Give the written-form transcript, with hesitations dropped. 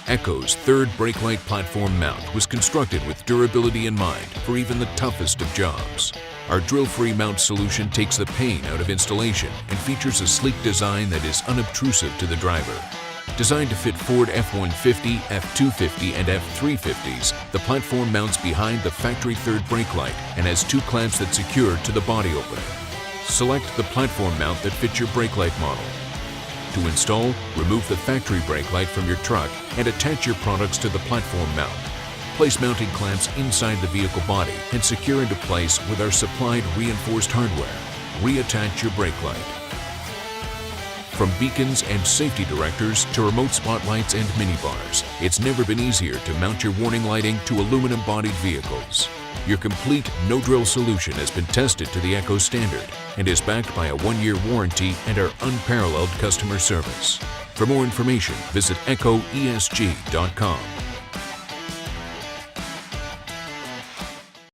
ECCO's third brake light platform mount was constructed with durability in mind for even the toughest of jobs. Our drill-free mount solution takes the pain out of installation and features a sleek design that is unobtrusive to the driver. Designed to fit Ford F150, F250 and F350s, the platform mounts behind the factory third brake light and has two clamps that secure to the body opening. Select the platform mount that fits your brake light model. To install, remove the factory brake light from your truck and attach your products to the platform mount. Place mounting clamps inside the vehicle body and secure into place with our supplied reinforced hardware. Reattach your brake light. From beacons and safety directors to remote spotlights and minibars, it's never been easier to mount your warning lighting to aluminum-bodied vehicles. Your complete no-drill solution has been tested to the ECCO standard and is backed by a 1-year warranty and our unparalleled customer service. For more information, visit ECCOESG.com.